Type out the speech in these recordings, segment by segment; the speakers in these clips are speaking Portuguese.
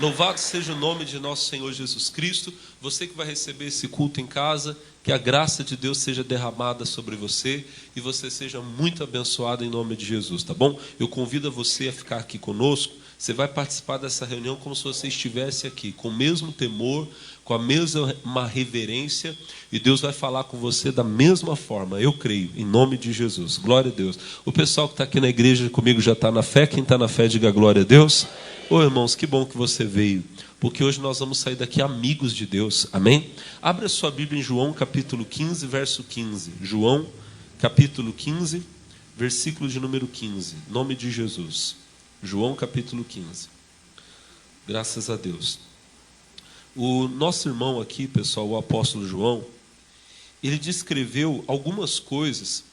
Louvado seja o nome de nosso Senhor Jesus Cristo. Você que vai receber esse culto em casa, que a graça de Deus seja derramada sobre você e você seja muito abençoado em nome de Jesus, tá bom? Eu convido a você a ficar aqui conosco. Você vai participar dessa reunião como se você estivesse aqui, com o mesmo temor, com a mesma reverência, e Deus vai falar com você da mesma forma, eu creio, em nome de Jesus. Glória a Deus. O pessoal que está aqui na igreja comigo já está na fé. Quem está na fé, diga glória a Deus. Ô irmãos, que bom que você veio, porque hoje nós vamos sair daqui amigos de Deus, amém? Abra sua Bíblia em João capítulo 15, verso 15. João capítulo 15, versículo de número 15, em nome de Jesus. João capítulo 15. Graças a Deus. O nosso irmão aqui, pessoal, o apóstolo João, ele descreveu algumas coisas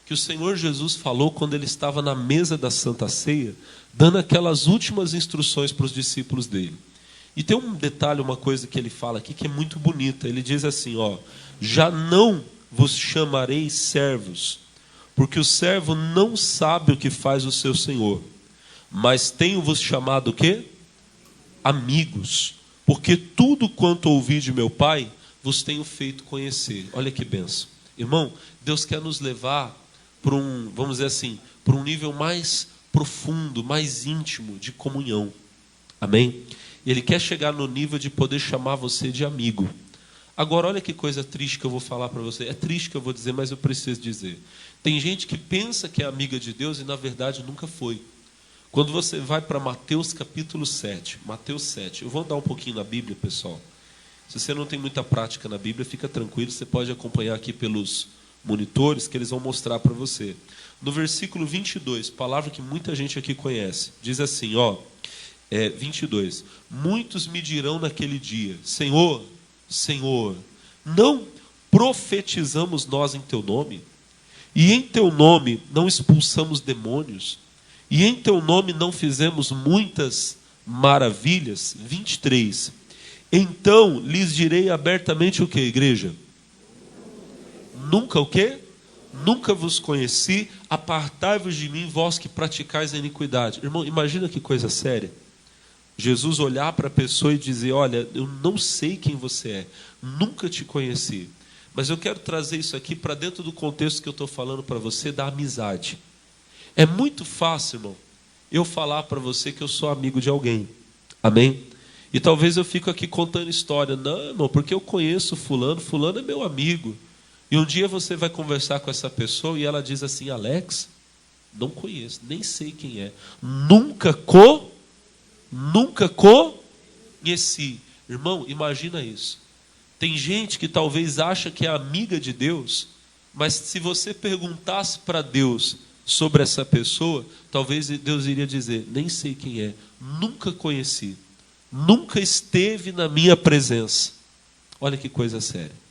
que o Senhor Jesus falou quando ele estava na mesa da Santa Ceia, dando aquelas últimas instruções para os discípulos dele. E tem um detalhe, uma coisa que ele fala aqui que é muito bonita. Ele diz assim, ó: já não vos chamarei servos, porque o servo não sabe o que faz o seu senhor, mas tenho-vos chamado o quê? Amigos, porque tudo quanto ouvi de meu Pai, vos tenho feito conhecer. Olha que benção. Irmão, Deus quer nos levar para um, vamos dizer assim, para um nível mais profundo, mais íntimo de comunhão. Amém? Ele quer chegar no nível de poder chamar você de amigo. Agora, olha que coisa triste que eu vou falar para você. É triste que eu vou dizer, mas eu preciso dizer. Tem gente que pensa que é amiga de Deus e, na verdade, nunca foi. Quando você vai para Mateus capítulo 7, Mateus 7, eu vou andar um pouquinho na Bíblia, pessoal. Se você não tem muita prática na Bíblia, fica tranquilo, você pode acompanhar aqui pelos monitores, que eles vão mostrar para você. No versículo 22, palavra que muita gente aqui conhece, diz assim, ó, 22, muitos me dirão naquele dia, Senhor, Senhor, não profetizamos nós em teu nome? E em teu nome não expulsamos demônios? E em teu nome não fizemos muitas maravilhas? 23. Então lhes direi abertamente o que, igreja? Nunca o quê? Nunca vos conheci, apartai-vos de mim, vós que praticais a iniquidade. Irmão, imagina que coisa séria. Jesus olhar para a pessoa e dizer, olha, eu não sei quem você é, nunca te conheci. Mas eu quero trazer isso aqui para dentro do contexto que eu estou falando para você, da amizade. É muito fácil, irmão, eu falar para você que eu sou amigo de alguém. Amém? E talvez eu fique aqui contando história. Não, irmão, porque eu conheço fulano, fulano é meu amigo. E um dia você vai conversar com essa pessoa e ela diz assim, Alex, não conheço, nem sei quem é. Nunca conheci. Irmão, imagina isso. Tem gente que talvez acha que é amiga de Deus, mas se você perguntasse para Deus sobre essa pessoa, talvez Deus iria dizer, nem sei quem é, nunca conheci, nunca esteve na minha presença. Olha que coisa séria.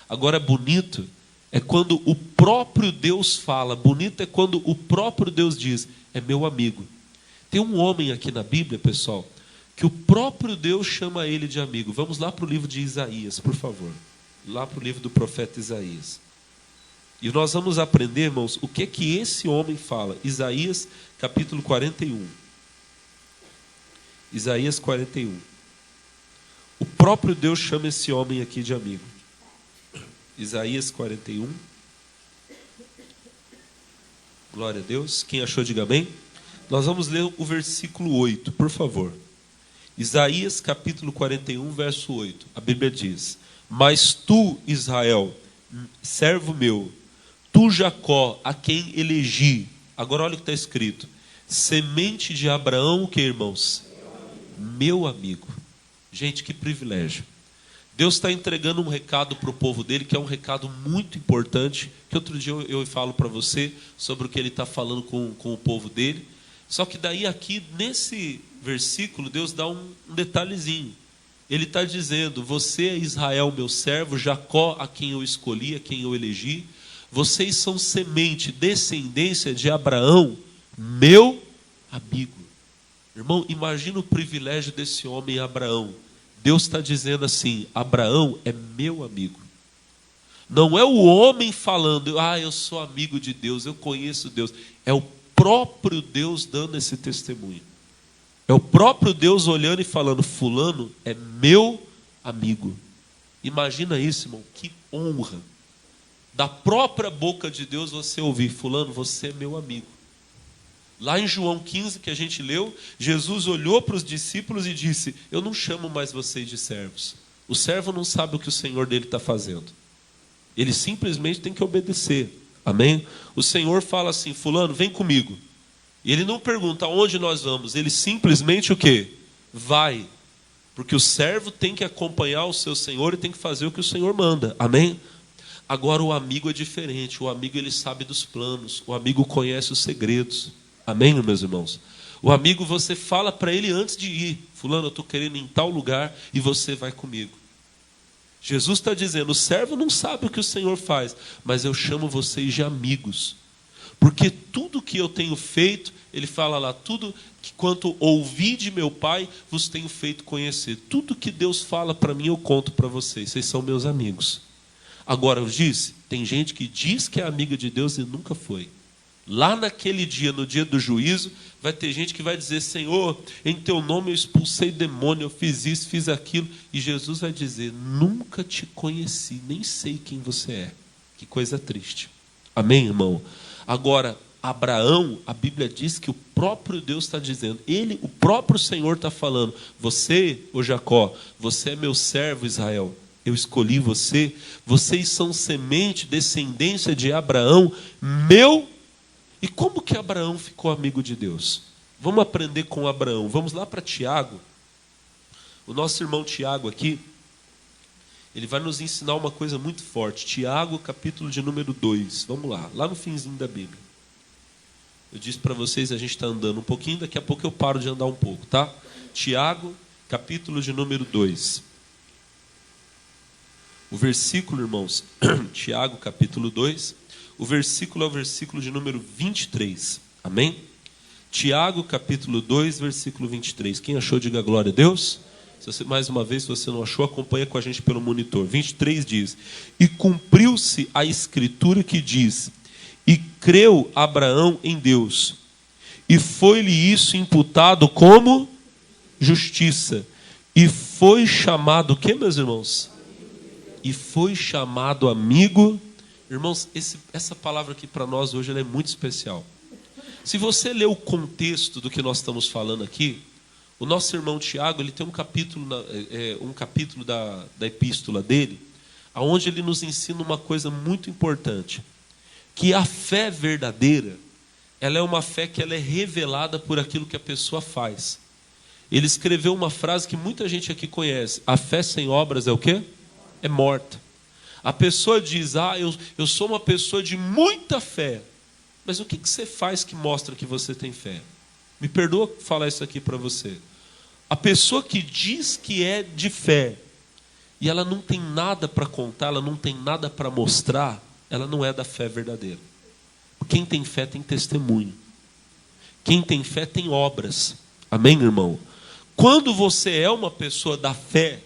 Agora, bonito é quando o próprio Deus fala, bonito é quando o próprio Deus diz, é meu amigo. Tem um homem aqui na Bíblia, pessoal, que o próprio Deus chama ele de amigo. Vamos lá para o livro de Isaías, por favor. Lá para o livro do profeta Isaías. E nós vamos aprender, irmãos, o que é que esse homem fala. Isaías capítulo 41. Isaías 41. O próprio Deus chama esse homem aqui de amigo. Isaías 41. Glória a Deus. Quem achou, diga amém. Nós vamos ler o versículo 8, por favor. Isaías capítulo 41, verso 8. A Bíblia diz, mas tu, Israel, servo meu, tu, Jacó, a quem elegi. Agora olha o que está escrito. Semente de Abraão, o que, irmãos? Meu amigo. Gente, que privilégio. Deus está entregando um recado para o povo dele, que é um recado muito importante, que outro dia eu falo para você sobre o que ele está falando com o povo dele. Só que daí aqui, nesse versículo, Deus dá um detalhezinho. Ele está dizendo, você é Israel, meu servo, Jacó, a quem eu escolhi, a quem eu elegi. Vocês são semente, descendência de Abraão, meu amigo. Irmão, imagina o privilégio desse homem, Abraão. Deus está dizendo assim, Abraão é meu amigo. Não é o homem falando, eu sou amigo de Deus, eu conheço Deus. É o próprio Deus dando esse testemunho. É o próprio Deus olhando e falando: fulano é meu amigo. Imagina isso, irmão, que honra. Da própria boca de Deus você ouvir: fulano, você é meu amigo. Lá em João 15, que a gente leu, Jesus olhou para os discípulos e disse: eu não chamo mais vocês de servos. O servo não sabe o que o Senhor dele está fazendo. Ele simplesmente tem que obedecer. Amém? O Senhor fala assim: fulano, vem comigo. E ele não pergunta aonde nós vamos. Ele simplesmente o quê? Vai. Porque o servo tem que acompanhar o seu Senhor e tem que fazer o que o Senhor manda. Amém? Agora o amigo é diferente. O amigo, ele sabe dos planos. O amigo conhece os segredos. Amém, meus irmãos? O amigo, você fala para ele antes de ir: fulano, eu estou querendo ir em tal lugar e você vai comigo. Jesus está dizendo: o servo não sabe o que o Senhor faz, mas eu chamo vocês de amigos. Porque tudo que eu tenho feito, ele fala lá, tudo que quanto ouvi de meu Pai, vos tenho feito conhecer. Tudo que Deus fala para mim, eu conto para vocês. Vocês são meus amigos. Agora, eu disse, tem gente que diz que é amiga de Deus e nunca foi. Lá naquele dia, no dia do juízo, vai ter gente que vai dizer: Senhor, em teu nome eu expulsei demônio, eu fiz isso, fiz aquilo. E Jesus vai dizer: nunca te conheci, nem sei quem você é. Que coisa triste. Amém, irmão? Agora, Abraão, a Bíblia diz que o próprio Deus está dizendo, o próprio Senhor está falando: você, ô Jacó, você é meu servo Israel, eu escolhi você, vocês são semente, descendência de Abraão, meu. E como que Abraão ficou amigo de Deus? Vamos aprender com Abraão. Vamos lá para Tiago. O nosso irmão Tiago aqui, ele vai nos ensinar uma coisa muito forte. Tiago, capítulo de número 2. Vamos lá, lá no finzinho da Bíblia. Eu disse para vocês, a gente está andando um pouquinho, daqui a pouco eu paro de andar um pouco, tá? Tiago, capítulo de número 2. O versículo, irmãos, Tiago, capítulo 2, o versículo é o versículo de número 23. Amém? Tiago, capítulo 2, versículo 23. Quem achou, diga glória a Deus. Se você, mais uma vez, se você não achou, acompanha com a gente pelo monitor. 23 diz: e cumpriu-se a escritura que diz: e creu Abraão em Deus, e foi-lhe isso imputado como justiça, e foi chamado, o que, meus irmãos? E foi chamado amigo. Irmãos, essa palavra aqui para nós hoje ela é muito especial. Se você ler o contexto do que nós estamos falando aqui, o nosso irmão Tiago, ele tem um capítulo da epístola dele, onde ele nos ensina uma coisa muito importante, que a fé verdadeira, ela é uma fé que ela é revelada por aquilo que a pessoa faz. Ele escreveu uma frase que muita gente aqui conhece: a fé sem obras é o quê? É morta. A pessoa diz: eu sou uma pessoa de muita fé. Mas o que você faz que mostra que você tem fé? Me perdoa falar isso aqui para você. A pessoa que diz que é de fé, e ela não tem nada para contar, ela não tem nada para mostrar, ela não é da fé verdadeira. Quem tem fé tem testemunho. Quem tem fé tem obras. Amém, irmão? Quando você é uma pessoa da fé,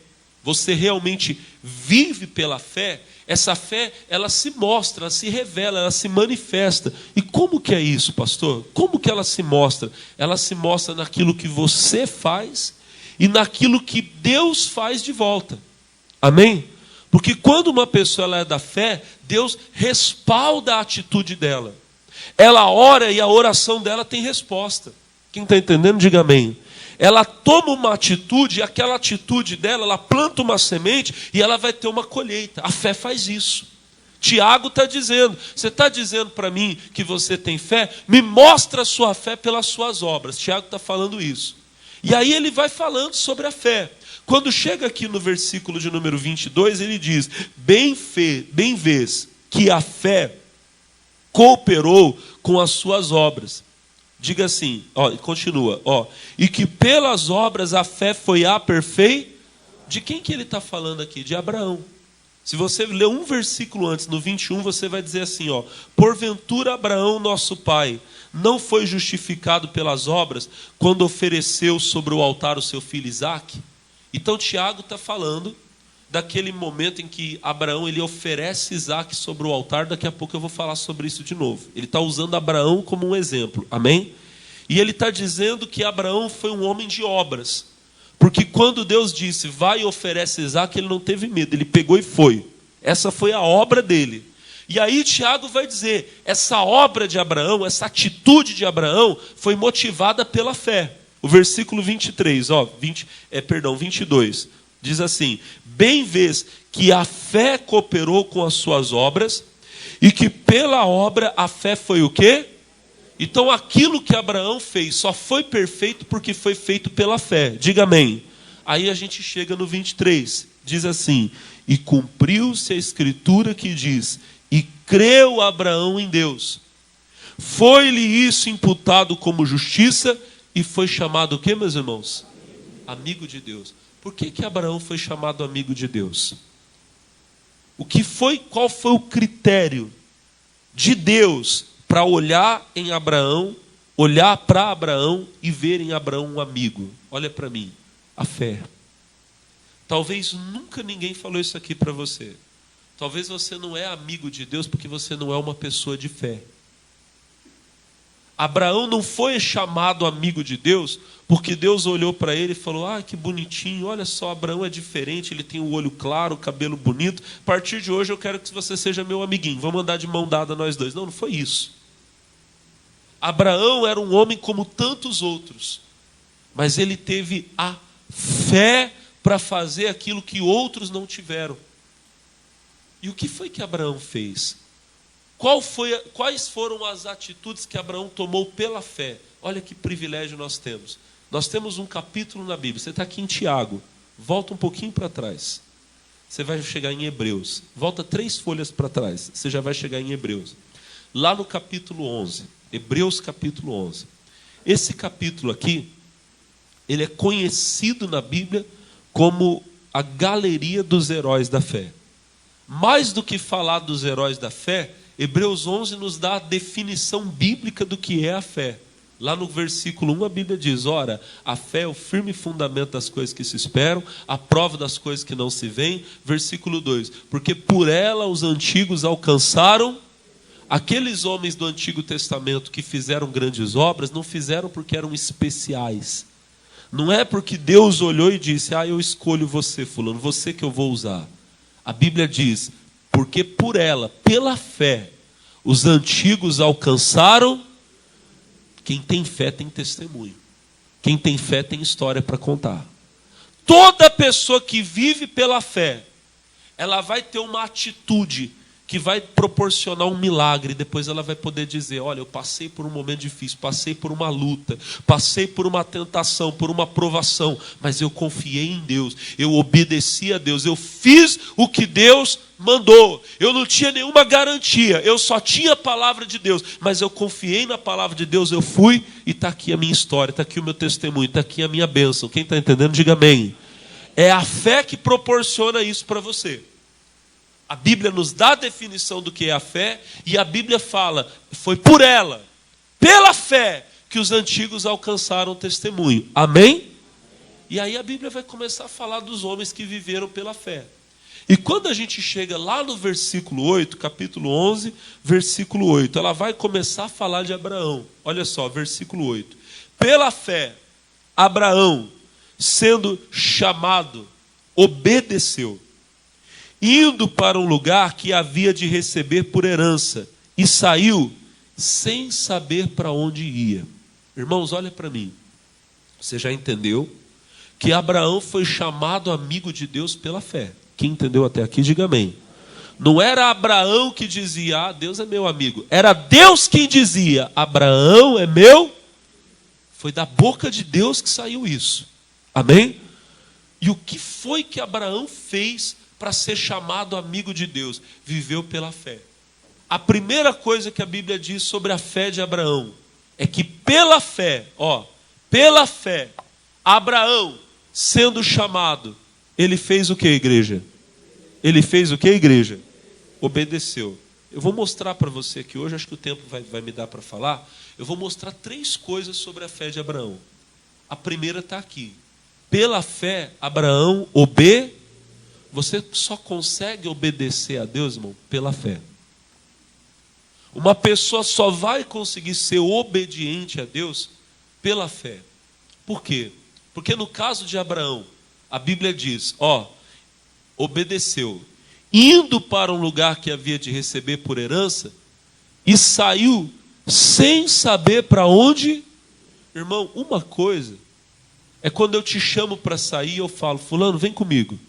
você realmente vive pela fé, essa fé, ela se mostra, ela se revela, ela se manifesta. E como que é isso, pastor? Como que ela se mostra? Ela se mostra naquilo que você faz e naquilo que Deus faz de volta. Amém? Porque quando uma pessoa ela é da fé, Deus respalda a atitude dela. Ela ora e a oração dela tem resposta. Quem está entendendo, diga amém. Ela toma uma atitude, e aquela atitude dela, ela planta uma semente e ela vai ter uma colheita. A fé faz isso. Tiago está dizendo: você está dizendo para mim que você tem fé? Me mostra a sua fé pelas suas obras. Tiago está falando isso. E aí ele vai falando sobre a fé. Quando chega aqui no versículo de número 22, ele diz: bem vês que a fé cooperou com as suas obras. Diga assim, continua, e que pelas obras a fé foi aperfeiçoada. De quem que ele está falando aqui? De Abraão. Se você ler um versículo antes, no 21, você vai dizer assim, porventura Abraão, nosso pai, não foi justificado pelas obras, quando ofereceu sobre o altar o seu filho Isaque? Então Tiago está falando daquele momento em que Abraão ele oferece Isaque sobre o altar. Daqui a pouco eu vou falar sobre isso de novo. Ele está usando Abraão como um exemplo, amém? E ele está dizendo que Abraão foi um homem de obras. Porque quando Deus disse, vai e oferece Isaque, ele não teve medo, ele pegou e foi. Essa foi a obra dele. E aí Tiago vai dizer, essa obra de Abraão, essa atitude de Abraão, foi motivada pela fé. O versículo 23, 22, diz assim, bem vês que a fé cooperou com as suas obras, e que pela obra a fé foi o quê? Então aquilo que Abraão fez só foi perfeito porque foi feito pela fé. Diga amém. Aí a gente chega no 23, diz assim, e cumpriu-se a escritura que diz, e creu Abraão em Deus. Foi-lhe isso imputado como justiça, e foi chamado o quê, meus irmãos? Amigo de Deus. Por que Abraão foi chamado amigo de Deus? Qual foi o critério de Deus para olhar em Abraão, olhar para Abraão e ver em Abraão um amigo? Olha para mim, a fé. Talvez nunca ninguém falou isso aqui para você. Talvez você não é amigo de Deus porque você não é uma pessoa de fé. Abraão não foi chamado amigo de Deus porque Deus olhou para ele e falou, que bonitinho, olha só, Abraão é diferente, ele tem o olho claro, o cabelo bonito, a partir de hoje eu quero que você seja meu amiguinho, vamos andar de mão dada nós dois. Não foi isso. Abraão era um homem como tantos outros, mas ele teve a fé para fazer aquilo que outros não tiveram. E o que foi que Abraão fez? Quais foram as atitudes que Abraão tomou pela fé? Olha que privilégio nós temos. Nós temos um capítulo na Bíblia. Você está aqui em Tiago. Volta um pouquinho para trás. Você vai chegar em Hebreus. Volta 3 folhas para trás. Você já vai chegar em Hebreus. Lá no capítulo 11. Hebreus capítulo 11. Esse capítulo aqui, ele é conhecido na Bíblia como a galeria dos heróis da fé. Mais do que falar dos heróis da fé, Hebreus 11 nos dá a definição bíblica do que é a fé. Lá no versículo 1 a Bíblia diz, ora, a fé é o firme fundamento das coisas que se esperam, a prova das coisas que não se veem. Versículo 2, porque por ela os antigos alcançaram. Aqueles homens do Antigo Testamento que fizeram grandes obras, não fizeram porque eram especiais. Não é porque Deus olhou e disse, eu escolho você, fulano, você que eu vou usar. A Bíblia diz, porque por ela, pela fé, os antigos alcançaram. Quem tem fé tem testemunho. Quem tem fé tem história para contar. Toda pessoa que vive pela fé, ela vai ter uma atitude que vai proporcionar um milagre. Depois ela vai poder dizer, olha, eu passei por um momento difícil, passei por uma luta, passei por uma tentação, por uma provação, mas eu confiei em Deus, eu obedeci a Deus, eu fiz o que Deus mandou. Eu não tinha nenhuma garantia, eu só tinha a palavra de Deus, mas eu confiei na palavra de Deus, eu fui, e está aqui a minha história, está aqui o meu testemunho, está aqui a minha bênção. Quem está entendendo, diga amém. É a fé que proporciona isso para você. A Bíblia nos dá a definição do que é a fé, e a Bíblia fala, foi por ela, pela fé, que os antigos alcançaram testemunho. Amém? E aí a Bíblia vai começar a falar dos homens que viveram pela fé. E quando a gente chega lá no versículo 8, capítulo 11, versículo 8, ela vai começar a falar de Abraão. Olha só, versículo 8. Pela fé, Abraão, sendo chamado, obedeceu, indo para um lugar que havia de receber por herança, e saiu sem saber para onde ia. Irmãos, olha para mim. Você já entendeu que Abraão foi chamado amigo de Deus pela fé? Quem entendeu até aqui, diga amém. Não era Abraão que dizia, Deus é meu amigo. Era Deus quem dizia, Abraão é meu. Foi da boca de Deus que saiu isso. Amém? E o que foi que Abraão fez para ser chamado amigo de Deus? Viveu pela fé. A primeira coisa que a Bíblia diz sobre a fé de Abraão é que pela fé, Abraão, sendo chamado, ele fez o que, igreja? Ele fez o que, igreja? Obedeceu. Eu vou mostrar para você aqui hoje, acho que o tempo vai me dar para falar. Eu vou mostrar 3 coisas sobre a fé de Abraão. A primeira está aqui. Pela fé, Abraão Você só consegue obedecer a Deus, irmão, pela fé. Uma pessoa só vai conseguir ser obediente a Deus pela fé. Por quê? Porque no caso de Abraão, a Bíblia diz, obedeceu, indo para um lugar que havia de receber por herança, e saiu sem saber para onde. Irmão, uma coisa é quando eu te chamo para sair e eu falo, fulano, vem comigo.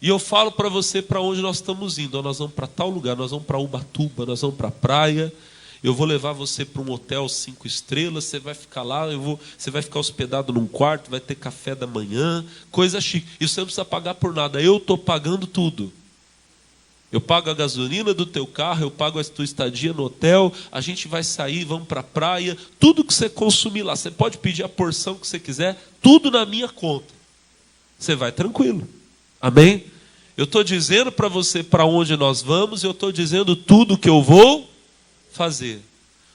E eu falo para você para onde nós estamos indo. Nós vamos para tal lugar, nós vamos para Ubatuba, nós vamos para a praia. Eu vou levar você para um hotel 5 estrelas, você vai ficar lá, você vai ficar hospedado num quarto, vai ter café da manhã, coisa chique. E você não precisa pagar por nada, eu estou pagando tudo. Eu pago a gasolina do teu carro, eu pago a tua estadia no hotel, a gente vai sair, vamos para a praia, tudo que você consumir lá, você pode pedir a porção que você quiser, tudo na minha conta. Você vai tranquilo. Amém? Eu estou dizendo para você para onde nós vamos, eu estou dizendo tudo o que eu vou fazer.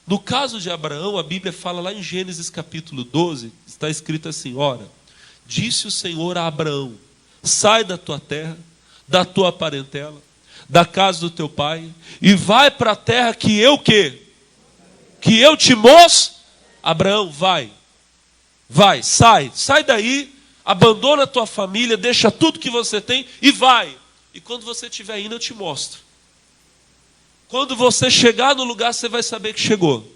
No caso de Abraão, a Bíblia fala lá em Gênesis capítulo 12, está escrito assim, ora, disse o Senhor a Abraão, sai da tua terra, da tua parentela, da casa do teu pai, e vai para a terra que eu quê? Que eu te mostro. Abraão, vai, sai daí, abandona a tua família, deixa tudo que você tem e vai. E quando você estiver indo, eu te mostro. Quando você chegar no lugar, você vai saber que chegou.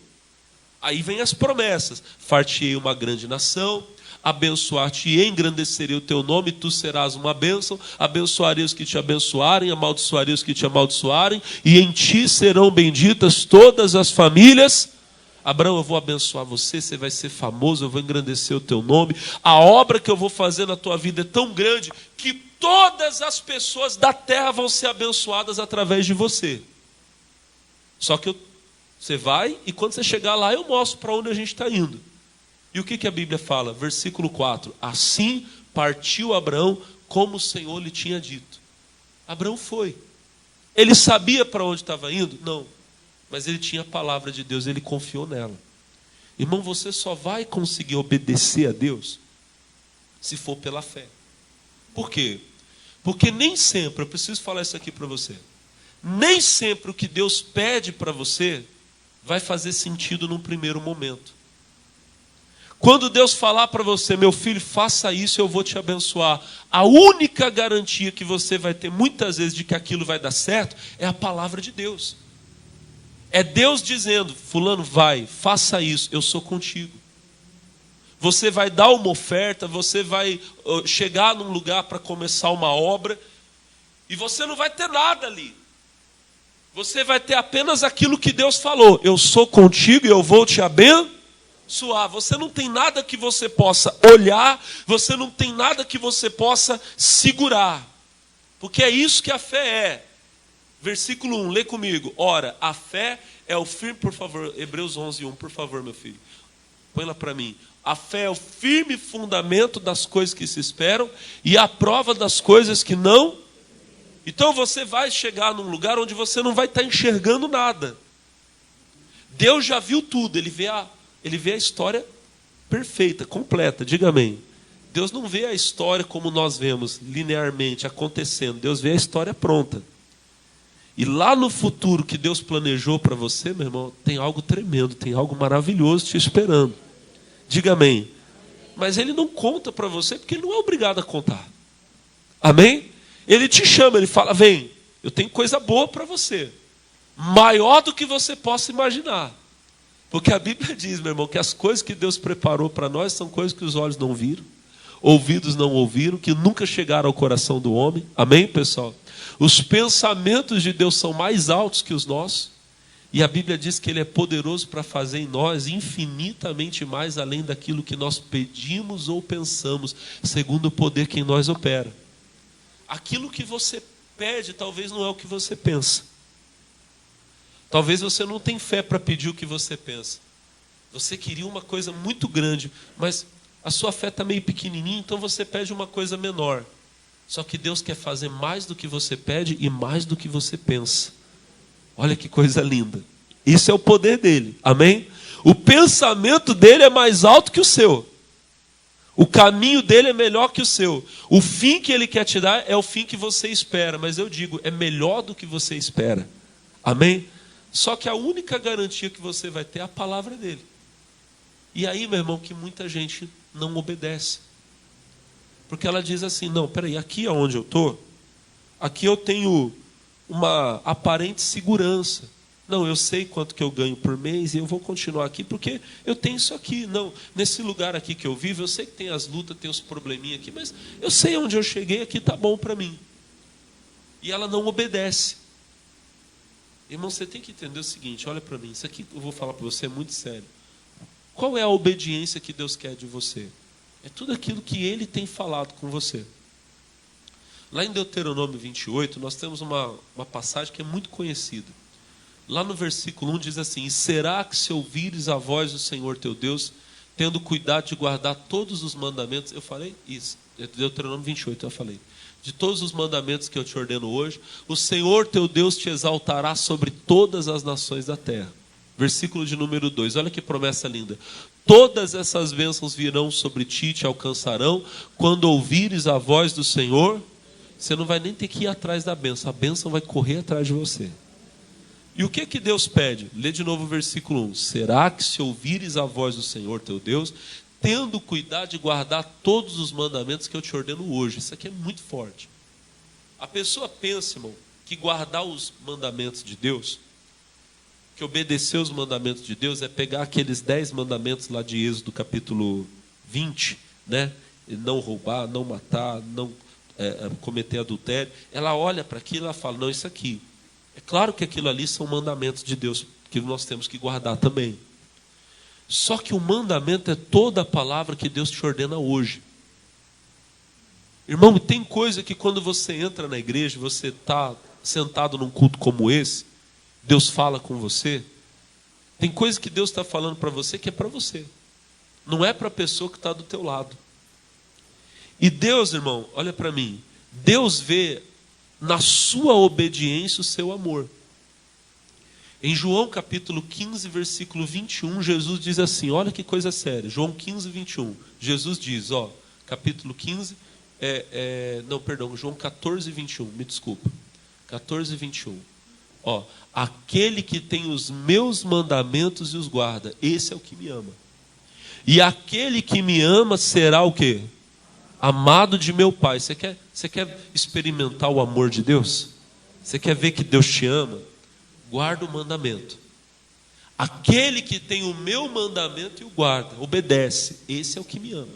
Aí vem as promessas. Far-te-ei uma grande nação, abençoar-te e engrandecerei o teu nome, tu serás uma bênção, abençoarei os que te abençoarem, amaldiçoarei os que te amaldiçoarem, e em ti serão benditas todas as famílias. Abraão, eu vou abençoar você, você vai ser famoso, eu vou engrandecer o teu nome. A obra que eu vou fazer na tua vida é tão grande que todas as pessoas da terra vão ser abençoadas através de você. Só que você vai e quando você chegar lá eu mostro para onde a gente está indo. E o que a Bíblia fala? Versículo 4. Assim partiu Abraão como o Senhor lhe tinha dito. Abraão foi. Ele sabia para onde estava indo? Não. Mas ele tinha a palavra de Deus, ele confiou nela. Irmão, você só vai conseguir obedecer a Deus se for pela fé. Por quê? Porque nem sempre, eu preciso falar isso aqui para você, nem sempre o que Deus pede para você vai fazer sentido num primeiro momento. Quando Deus falar para você, meu filho, faça isso, eu vou te abençoar. A única garantia que você vai ter muitas vezes de que aquilo vai dar certo é a palavra de Deus. É Deus dizendo, fulano, vai, faça isso, eu sou contigo. Você vai dar uma oferta, você vai chegar num lugar para começar uma obra, e você não vai ter nada ali. Você vai ter apenas aquilo que Deus falou. Eu sou contigo e eu vou te abençoar. Você não tem nada que você possa olhar, você não tem nada que você possa segurar. Porque é isso que a fé é. Versículo 1, lê comigo. Ora, a fé é o firme, por favor, Hebreus 11, 1, por favor, meu filho. Põe lá para mim. A fé é o firme fundamento das coisas que se esperam e a prova das coisas que não. Então você vai chegar num lugar onde você não vai estar enxergando nada. Deus já viu tudo, ele vê a história perfeita, completa, diga amém. Deus não vê a história como nós vemos, linearmente, acontecendo. Deus vê a história pronta. E lá no futuro que Deus planejou para você, meu irmão, tem algo tremendo, tem algo maravilhoso te esperando. Diga amém. Mas ele não conta para você porque ele não é obrigado a contar. Amém? Ele te chama, ele fala, vem, eu tenho coisa boa para você. Maior do que você possa imaginar. Porque a Bíblia diz, meu irmão, que as coisas que Deus preparou para nós são coisas que os olhos não viram, ouvidos não ouviram, que nunca chegaram ao coração do homem. Amém, pessoal? Os pensamentos de Deus são mais altos que os nossos. E a Bíblia diz que Ele é poderoso para fazer em nós infinitamente mais além daquilo que nós pedimos ou pensamos, segundo o poder que em nós opera. Aquilo que você pede talvez não é o que você pensa. Talvez você não tenha fé para pedir o que você pensa. Você queria uma coisa muito grande, mas a sua fé está meio pequenininha, então você pede uma coisa menor. Só que Deus quer fazer mais do que você pede e mais do que você pensa. Olha que coisa linda. Isso é o poder dele. Amém? O pensamento dele é mais alto que o seu. O caminho dele é melhor que o seu. O fim que ele quer te dar é o fim que você espera. Mas eu digo, é melhor do que você espera. Amém? Só que a única garantia que você vai ter é a palavra dele. E aí, meu irmão, que muita gente não obedece. Porque ela diz assim, não, peraí, aqui onde eu estou, aqui eu tenho uma aparente segurança. Não, eu sei quanto que eu ganho por mês e eu vou continuar aqui porque eu tenho isso aqui. Não, nesse lugar aqui que eu vivo, eu sei que tem as lutas, tem os probleminhas aqui, mas eu sei onde eu cheguei, aqui está bom para mim. E ela não obedece. Irmão, você tem que entender o seguinte, olha para mim, isso aqui eu vou falar para você é muito sério. Qual é a obediência que Deus quer de você? É tudo aquilo que Ele tem falado com você. Lá em Deuteronômio 28, nós temos uma passagem que é muito conhecida. Lá no versículo 1 diz assim: e será que se ouvires a voz do Senhor teu Deus, tendo cuidado de guardar todos os mandamentos, eu falei isso, Deuteronômio 28 eu falei, de todos os mandamentos que eu te ordeno hoje, o Senhor teu Deus te exaltará sobre todas as nações da terra. Versículo de número 2, olha que promessa linda. Todas essas bênçãos virão sobre ti e te alcançarão, quando ouvires a voz do Senhor. Você não vai nem ter que ir atrás da bênção, a bênção vai correr atrás de você. E o que Deus pede? Lê de novo o versículo 1. Será que se ouvires a voz do Senhor teu Deus, tendo cuidado de guardar todos os mandamentos que eu te ordeno hoje? Isso aqui é muito forte. A pessoa pensa, irmão, que guardar os mandamentos de Deus, que obedecer os mandamentos de Deus é pegar aqueles 10 mandamentos lá de Êxodo capítulo 20, né? Não roubar, não matar, não cometer adultério. Ela olha para aquilo e ela fala, não, isso aqui. É claro que aquilo ali são mandamentos de Deus, que nós temos que guardar também. Só que o mandamento é toda a palavra que Deus te ordena hoje. Irmão, tem coisa que quando você entra na igreja, você está sentado num culto como esse, Deus fala com você. Tem coisa que Deus está falando para você que é para você. Não é para a pessoa que está do teu lado. E Deus, irmão, olha para mim. Deus vê na sua obediência o seu amor. Em João capítulo 15, versículo 21, Jesus diz assim, olha que coisa séria. João 15, 21. Jesus diz, capítulo 15, João 14, 21, me desculpa. 14, 21. Aquele que tem os meus mandamentos e os guarda, esse é o que me ama. E aquele que me ama será o quê? Amado de meu Pai. Você quer experimentar o amor de Deus? Você quer ver que Deus te ama? Guarda o mandamento. Aquele que tem o meu mandamento e o guarda, obedece, esse é o que me ama.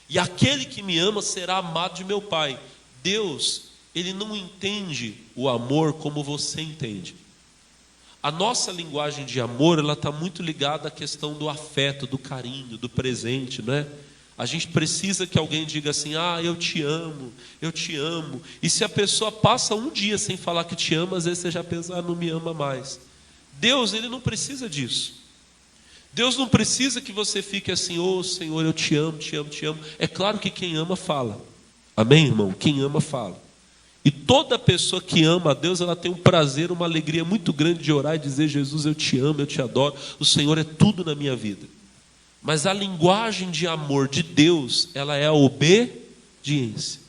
E aquele que me ama será amado de meu Pai. Deus, Ele não entende o amor como você entende. A nossa linguagem de amor, ela está muito ligada à questão do afeto, do carinho, do presente, não é? A gente precisa que alguém diga assim, eu te amo, eu te amo. E se a pessoa passa um dia sem falar que te ama, às vezes você já pensa, não me ama mais. Deus, Ele não precisa disso. Deus não precisa que você fique assim, Senhor, eu te amo, te amo, te amo. É claro que quem ama fala. Amém, irmão? Quem ama fala. E toda pessoa que ama a Deus, ela tem um prazer, uma alegria muito grande de orar e dizer, Jesus, eu te amo, eu te adoro. O Senhor é tudo na minha vida. Mas a linguagem de amor de Deus, ela é a obediência.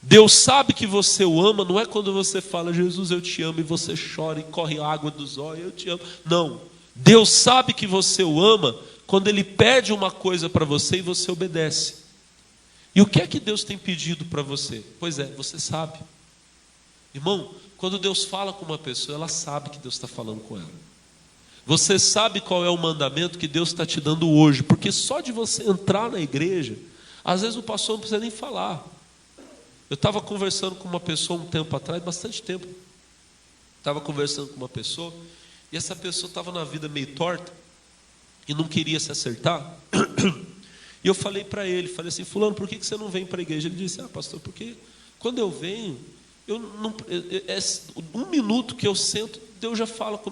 Deus sabe que você o ama, não é quando você fala, Jesus, eu te amo, e você chora e corre água dos olhos, eu te amo. Não. Deus sabe que você o ama quando Ele pede uma coisa para você e você obedece. E o que é que Deus tem pedido para você? Pois é, você sabe. Irmão, quando Deus fala com uma pessoa, ela sabe que Deus está falando com ela. Você sabe qual é o mandamento que Deus está te dando hoje, porque só de você entrar na igreja, às vezes o pastor não precisa nem falar. Eu estava conversando com uma pessoa um tempo atrás, bastante tempo. Estava conversando com uma pessoa, e essa pessoa estava na vida meio torta, e não queria se acertar. E eu falei para ele, falei assim, fulano, por que você não vem para a igreja? Ele disse, pastor, porque quando eu venho, um minuto que eu sento, Deus já fala com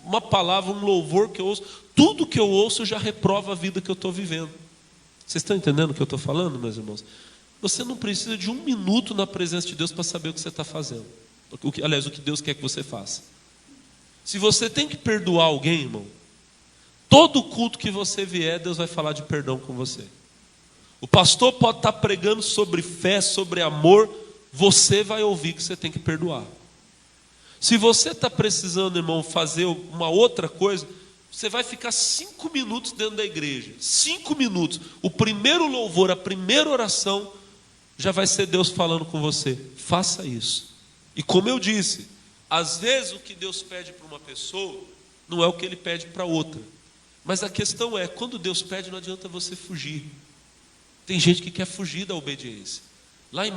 uma palavra, um louvor que eu ouço, tudo que eu ouço já reprova a vida que eu estou vivendo. Vocês estão entendendo o que eu estou falando, meus irmãos? Você não precisa de um minuto na presença de Deus para saber o que você está fazendo. Aliás, o que Deus quer que você faça. Se você tem que perdoar alguém, irmão, todo culto que você vier, Deus vai falar de perdão com você. O pastor pode estar pregando sobre fé, sobre amor, você vai ouvir que você tem que perdoar. Se você está precisando, irmão, fazer uma outra coisa, Você vai ficar 5 minutos dentro da igreja. 5 minutos. O primeiro louvor, a primeira oração, já vai ser Deus falando com você. Faça isso. E como eu disse, às vezes o que Deus pede para uma pessoa não é o que Ele pede para outra. Mas a questão é, quando Deus pede, não adianta você fugir. Tem gente que quer fugir da obediência. Lá em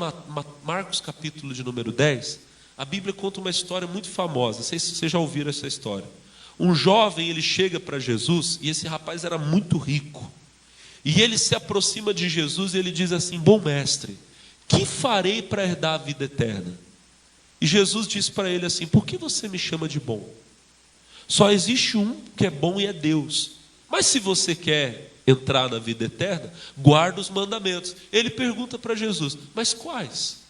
Marcos capítulo de número 10, a Bíblia conta uma história muito famosa. Não sei se vocês já ouviram essa história. Um jovem, ele chega para Jesus, e esse rapaz era muito rico. E ele se aproxima de Jesus e ele diz assim: bom mestre, que farei para herdar a vida eterna? E Jesus diz para ele assim: por que você me chama de bom? Só existe um que é bom e é Deus. Mas se você quer entrar na vida eterna, guarda os mandamentos. Ele pergunta para Jesus: mas quais?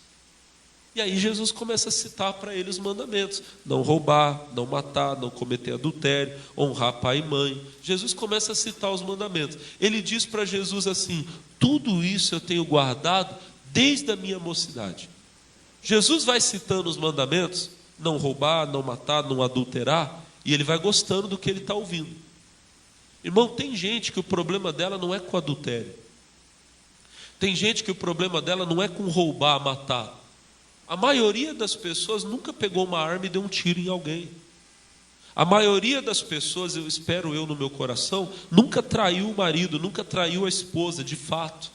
E aí Jesus começa a citar para ele os mandamentos: não roubar, não matar, não cometer adultério, honrar pai e mãe. Jesus começa a citar os mandamentos. Ele diz para Jesus assim: tudo isso eu tenho guardado desde a minha mocidade. Jesus vai citando os mandamentos: não roubar, não matar, não adulterar, e ele vai gostando do que ele está ouvindo. Irmão, tem gente que o problema dela não é com adultério. Tem gente que o problema dela não é com roubar, matar. A maioria das pessoas nunca pegou uma arma e deu um tiro em alguém. A maioria das pessoas, eu espero no meu coração, nunca traiu o marido, nunca traiu a esposa, de fato.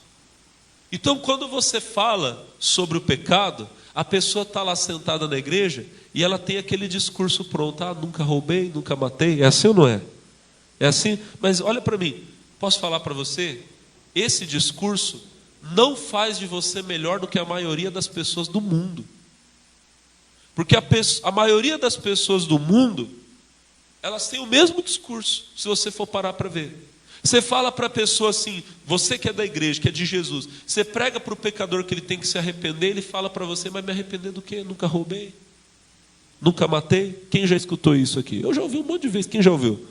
Então, quando você fala sobre o pecado, a pessoa está lá sentada na igreja e ela tem aquele discurso pronto: ah, nunca roubei, nunca matei. É assim ou não é? É assim? Mas olha para mim, posso falar para você? Esse discurso não faz de você melhor do que a maioria das pessoas do mundo. Porque a maioria das pessoas do mundo, elas têm o mesmo discurso, se você for parar para ver. Você fala para a pessoa assim, você que é da igreja, que é de Jesus, você prega para o pecador que ele tem que se arrepender, ele fala para você: mas me arrepender do quê? Nunca roubei, nunca matei. Quem já escutou isso aqui? Eu já ouvi um monte de vezes. Quem já ouviu?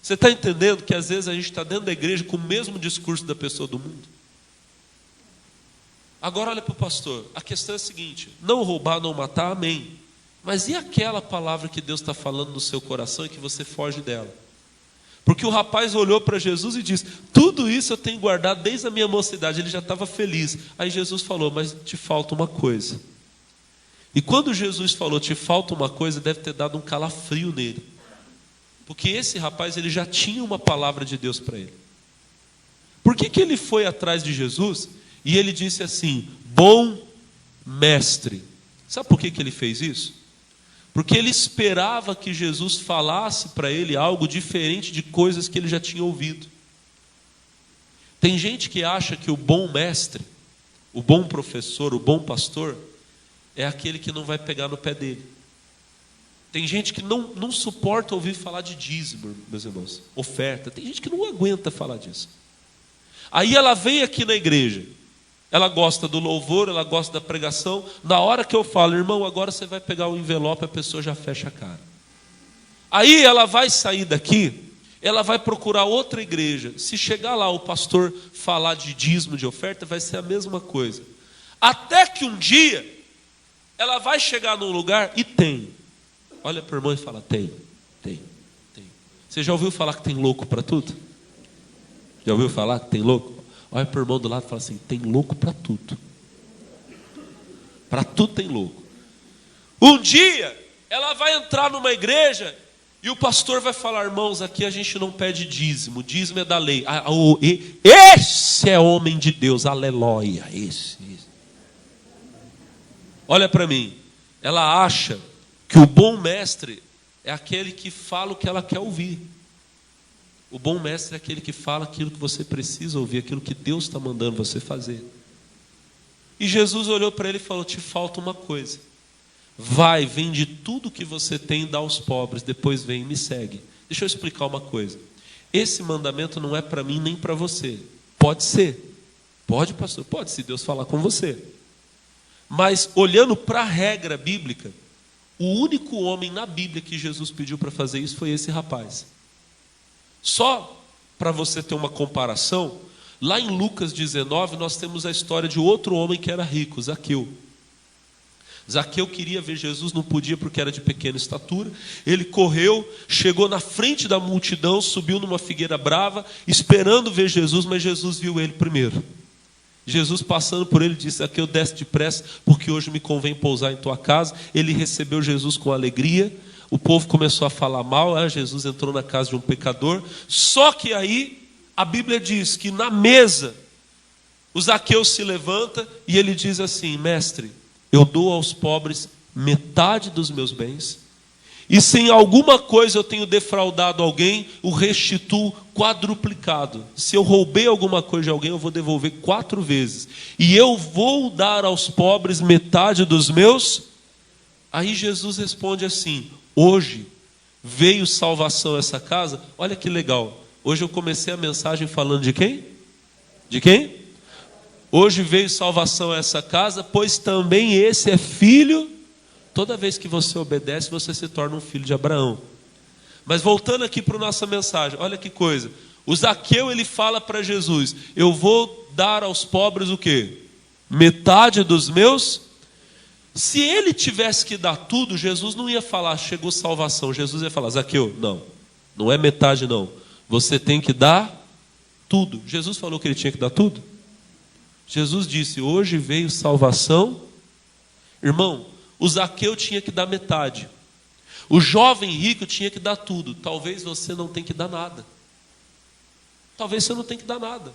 Você está entendendo que às vezes a gente está dentro da igreja com o mesmo discurso da pessoa do mundo? Agora olha para o pastor, a questão é a seguinte: não roubar, não matar, amém. Mas e aquela palavra que Deus está falando no seu coração e que você foge dela? Porque o rapaz olhou para Jesus e disse: tudo isso eu tenho guardado desde a minha mocidade. Ele já estava feliz. Aí Jesus falou: mas te falta uma coisa. E quando Jesus falou te falta uma coisa, deve ter dado um calafrio nele. Porque esse rapaz, ele já tinha uma palavra de Deus para ele. Por que ele foi atrás de Jesus e ele disse assim: bom mestre? Sabe por que ele fez isso? Porque ele esperava que Jesus falasse para ele algo diferente de coisas que ele já tinha ouvido. Tem gente que acha que o bom mestre, o bom professor, o bom pastor, é aquele que não vai pegar no pé dele. Tem gente que não suporta ouvir falar de dízimo, meus irmãos, oferta. Tem gente que não aguenta falar disso. Aí ela vem aqui na igreja, ela gosta do louvor, ela gosta da pregação. Na hora que eu falo: irmão, agora você vai pegar o envelope, a pessoa já fecha a cara. Aí ela vai sair daqui, ela vai procurar outra igreja. Se chegar lá o pastor falar de dízimo, de oferta, vai ser a mesma coisa. Até que um dia ela vai chegar num lugar e tem. Olha para o irmão e fala: tem. Você já ouviu falar que tem louco para tudo? Já ouviu falar que tem louco? Olha para o irmão do lado e fala assim: tem louco para tudo. Para tudo tem louco. Um dia ela vai entrar numa igreja e o pastor vai falar: irmãos, aqui a gente não pede dízimo, dízimo é da lei. Esse é homem de Deus, aleluia. Esse. Olha para mim, ela acha que o bom mestre é aquele que fala o que ela quer ouvir. O bom mestre é aquele que fala aquilo que você precisa ouvir, aquilo que Deus está mandando você fazer. E Jesus olhou para ele e falou: te falta uma coisa. Vai, vende tudo que você tem e dá aos pobres, depois vem e me segue. Deixa eu explicar uma coisa. Esse mandamento não é para mim nem para você. Pode ser. Pode, pastor? Pode, se Deus falar com você. Mas olhando para a regra bíblica, o único homem na Bíblia que Jesus pediu para fazer isso foi esse rapaz. Só para você ter uma comparação, lá em Lucas 19 nós temos a história de outro homem que era rico, Zaqueu. Zaqueu queria ver Jesus, não podia porque era de pequena estatura. Ele correu, chegou na frente da multidão, subiu numa figueira brava, esperando ver Jesus, mas Jesus viu ele primeiro. Jesus, passando por ele, disse: Zaqueu, desce depressa, porque hoje me convém pousar em tua casa. Ele recebeu Jesus com alegria. O povo começou a falar mal. Jesus entrou na casa de um pecador. Só que aí a Bíblia diz que na mesa o Zaqueu se levanta e ele diz assim: mestre, eu dou aos pobres metade dos meus bens, e se em alguma coisa eu tenho defraudado alguém, o restituo quadruplicado. Se eu roubei alguma coisa de alguém, eu vou devolver 4 vezes. E eu vou dar aos pobres metade dos meus. Aí Jesus responde assim: hoje veio salvação a essa casa. Olha que legal. Hoje eu comecei a mensagem falando de quem? De quem? Hoje veio salvação a essa casa, pois também esse é filho. Toda vez que você obedece, você se torna um filho de Abraão. Mas voltando aqui para a nossa mensagem, olha que coisa. O Zaqueu, ele fala para Jesus: eu vou dar aos pobres o quê? Metade dos meus. Se ele tivesse que dar tudo, Jesus não ia falar, chegou salvação. Jesus ia falar: Zaqueu, não é metade não. Você tem que dar tudo. Jesus falou que ele tinha que dar tudo? Jesus disse: hoje veio salvação. Irmão, o Zaqueu tinha que dar metade. O jovem rico tinha que dar tudo. Talvez você não tenha que dar nada. Talvez você não tenha que dar nada.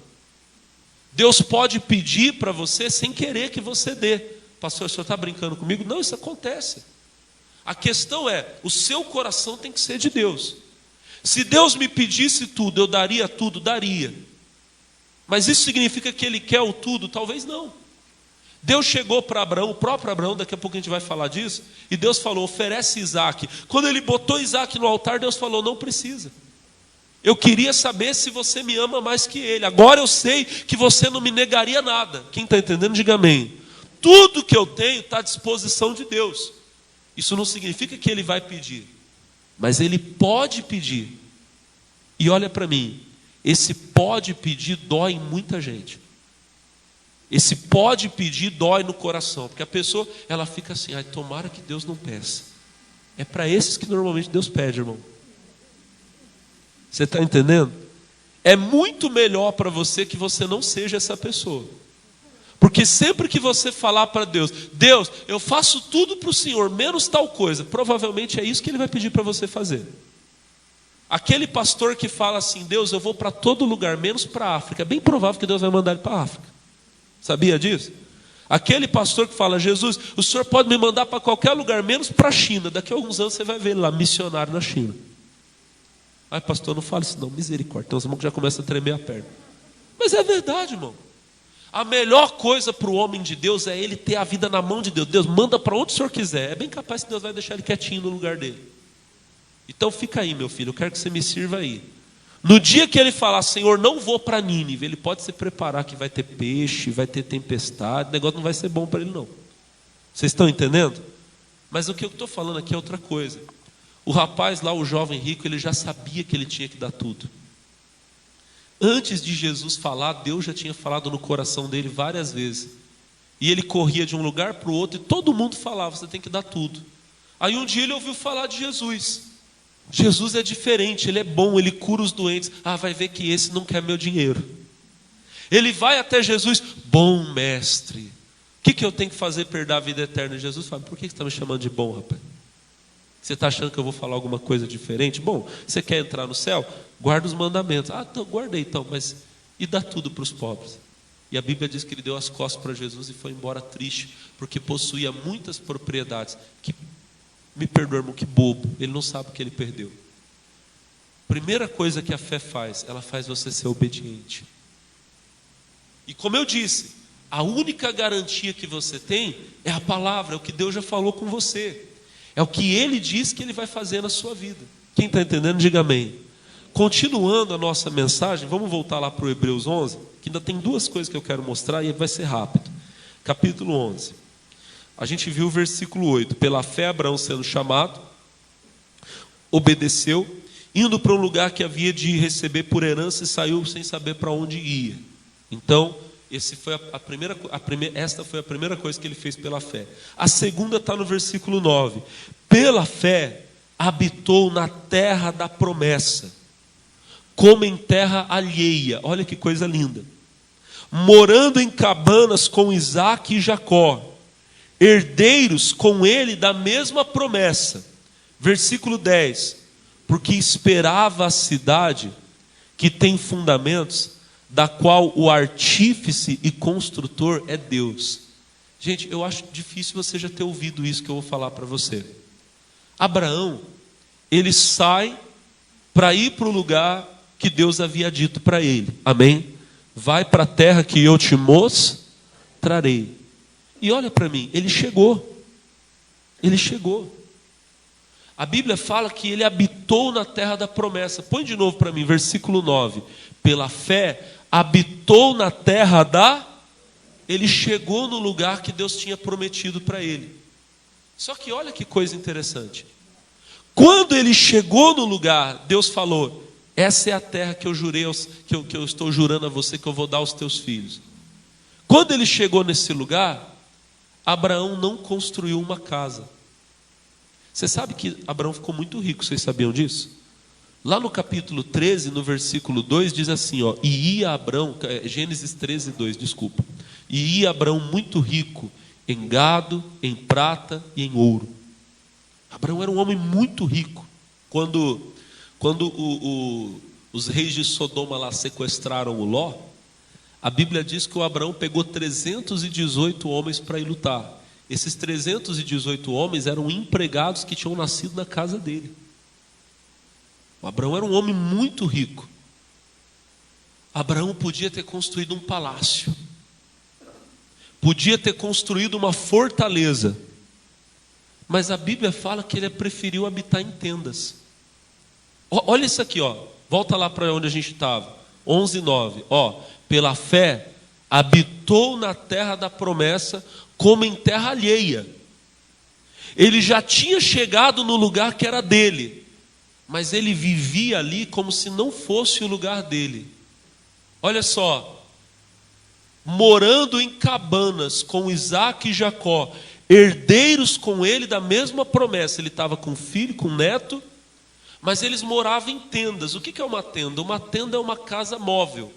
Deus pode pedir para você sem querer que você dê. Pastor, o senhor está brincando comigo? Não, isso acontece. A questão é, o seu coração tem que ser de Deus. Se Deus me pedisse tudo, eu daria tudo? Daria. Mas isso significa que ele quer o tudo? Talvez não. Deus chegou para Abraão, o próprio Abraão, daqui a pouco a gente vai falar disso, e Deus falou: oferece Isaac. Quando ele botou Isaac no altar, Deus falou: não precisa. Eu queria saber se você me ama mais que ele. Agora eu sei que você não me negaria nada. Quem está entendendo, diga amém. Tudo que eu tenho está à disposição de Deus. Isso não significa que ele vai pedir, mas ele pode pedir. E olha para mim, esse pode pedir dói em muita gente. Esse pode pedir dói no coração, porque a pessoa, ela fica assim: ai, tomara que Deus não peça. É para esses que normalmente Deus pede, irmão. Você está entendendo? É muito melhor para você que você não seja essa pessoa. Porque sempre que você falar para Deus: Deus, eu faço tudo para o Senhor, menos tal coisa, provavelmente é isso que Ele vai pedir para você fazer. Aquele pastor que fala assim: Deus, eu vou para todo lugar, menos para a África, é bem provável que Deus vai mandar ele para a África. Sabia disso? Aquele pastor que fala: Jesus, o Senhor pode me mandar para qualquer lugar, menos para a China. Daqui a alguns anos você vai ver ele lá, missionário na China. Ai, pastor, não fale isso não, misericórdia. Tem uns irmãos que já começam a tremer a perna. Mas é verdade, irmão. A melhor coisa para o homem de Deus é ele ter a vida na mão de Deus. Deus manda para onde o Senhor quiser. É bem capaz que Deus vai deixar ele quietinho no lugar dele. Então fica aí, meu filho, eu quero que você me sirva aí. No dia que ele falar: Senhor, não vou para Nínive, ele pode se preparar que vai ter peixe, vai ter tempestade, o negócio não vai ser bom para ele não. Vocês estão entendendo? Mas o que eu estou falando aqui é outra coisa. O rapaz lá, o jovem rico, ele já sabia que ele tinha que dar tudo. Antes de Jesus falar, Deus já tinha falado no coração dele várias vezes. E ele corria de um lugar para o outro e todo mundo falava: você tem que dar tudo. Aí um dia ele ouviu falar de Jesus. Jesus é diferente, ele é bom, ele cura os doentes. Ah, vai ver que esse não quer meu dinheiro. Ele vai até Jesus: bom mestre, o que eu tenho que fazer para herdar a vida eterna? Jesus fala: por que você está me chamando de bom, rapaz? Você está achando que eu vou falar alguma coisa diferente? Bom, você quer entrar no céu? Guarda os mandamentos. Ah, então, guardei então, mas e dá tudo para os pobres? E a Bíblia diz que ele deu as costas para Jesus e foi embora triste, porque possuía muitas propriedades. Me perdoa, irmão, que bobo. Ele não sabe o que ele perdeu. Primeira coisa que a fé faz, ela faz você ser obediente. E como eu disse, a única garantia que você tem é a palavra, é o que Deus já falou com você. É o que Ele diz que Ele vai fazer na sua vida. Quem está entendendo, diga amém. Continuando a nossa mensagem, vamos voltar lá para o Hebreus 11, que ainda tem 2 coisas que eu quero mostrar e vai ser rápido. Capítulo 11. A gente viu o versículo 8. Pela fé, Abraão, sendo chamado, obedeceu, indo para um lugar que havia de receber por herança, e saiu sem saber para onde ia. Então, Esta foi a primeira coisa que ele fez pela fé. A segunda está no versículo 9. Pela fé habitou na terra da promessa, como em terra alheia. Olha que coisa linda. Morando em cabanas com Isaque e Jacó, herdeiros com ele da mesma promessa. Versículo 10. Porque esperava a cidade que tem fundamentos, da qual o artífice e construtor é Deus. Gente, eu acho difícil você já ter ouvido isso que eu vou falar para você. Abraão, ele sai para ir para o lugar que Deus havia dito para ele. Amém? Vai para a terra que eu te mostrarei. E olha para mim, ele chegou. Ele chegou. A Bíblia fala que ele habitou na terra da promessa. Põe de novo para mim, versículo 9. Pela fé, habitou na terra da... Ele chegou no lugar que Deus tinha prometido para ele. Só que olha que coisa interessante. Quando ele chegou no lugar, Deus falou: essa é a terra que eu jurei, que eu estou jurando a você que eu vou dar aos teus filhos. Quando ele chegou nesse lugar, Abraão não construiu uma casa. Você sabe que Abraão ficou muito rico, vocês sabiam disso? Lá no capítulo 13, no versículo 2, diz assim, ó, e ia Abraão, Gênesis 13, 2, desculpa. E ia Abraão muito rico em gado, em prata e em ouro. Abraão era um homem muito rico. Quando os reis de Sodoma lá sequestraram o Ló, a Bíblia diz que o Abraão pegou 318 homens para ir lutar. Esses 318 homens eram empregados que tinham nascido na casa dele. O Abraão era um homem muito rico. Abraão podia ter construído um palácio, podia ter construído uma fortaleza, mas a Bíblia fala que ele preferiu habitar em tendas. Olha isso aqui, ó. Volta lá para onde a gente estava. 11:9. Ó, pela fé habitou na terra da promessa, como em terra alheia. Ele já tinha chegado no lugar que era dele, mas ele vivia ali como se não fosse o lugar dele. Olha só, morando em cabanas com Isaque e Jacó, herdeiros com ele da mesma promessa. Ele estava com filho, com neto, mas eles moravam em tendas. O que é uma tenda? Uma tenda é uma casa móvel,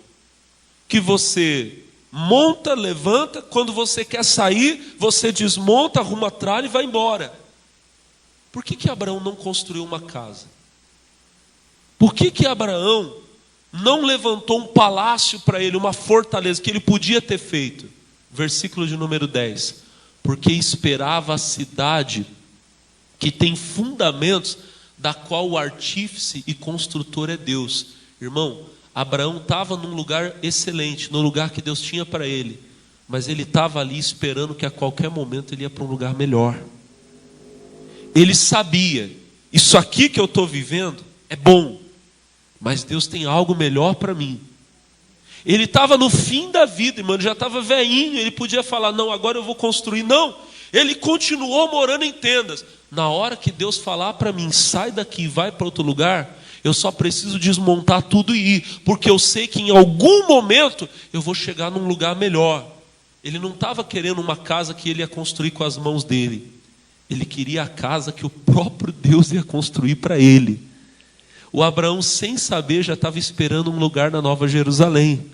que você monta, levanta, quando você quer sair, você desmonta, arruma a tralha e vai embora. Por que Abraão não construiu uma casa? Por que Abraão não levantou um palácio para ele, uma fortaleza, que ele podia ter feito? Versículo de número 10. Porque esperava a cidade que tem fundamentos, da qual o artífice e construtor é Deus. Irmão, Abraão estava num lugar excelente, no lugar que Deus tinha para ele, mas ele estava ali esperando que a qualquer momento ele ia para um lugar melhor. Ele sabia, isso aqui que eu estou vivendo é bom, mas Deus tem algo melhor para mim. Ele estava no fim da vida, irmão, já estava velhinho, ele podia falar, não, agora eu vou construir. Não, ele continuou morando em tendas. Na hora que Deus falar para mim, sai daqui e vai para outro lugar, eu só preciso desmontar tudo e ir, porque eu sei que em algum momento eu vou chegar num lugar melhor. Ele não estava querendo uma casa que ele ia construir com as mãos dele. Ele queria a casa que o próprio Deus ia construir para ele. O Abraão, sem saber, já estava esperando um lugar na Nova Jerusalém.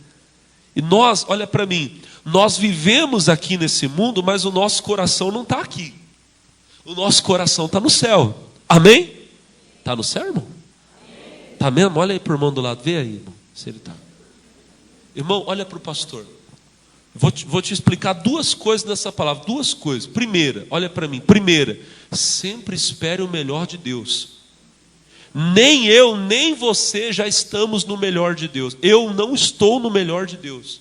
E nós, olha para mim, nós vivemos aqui nesse mundo, mas o nosso coração não está aqui. O nosso coração está no céu. Amém? Está no céu, irmão? Está mesmo? Olha aí para o irmão do lado, vê aí, irmão, se ele está. Irmão, olha para o pastor. Vou te explicar duas coisas nessa palavra. Duas coisas. Primeira, olha para mim. Primeira, sempre espere o melhor de Deus. Nem eu, nem você já estamos no melhor de Deus. Eu não estou no melhor de Deus.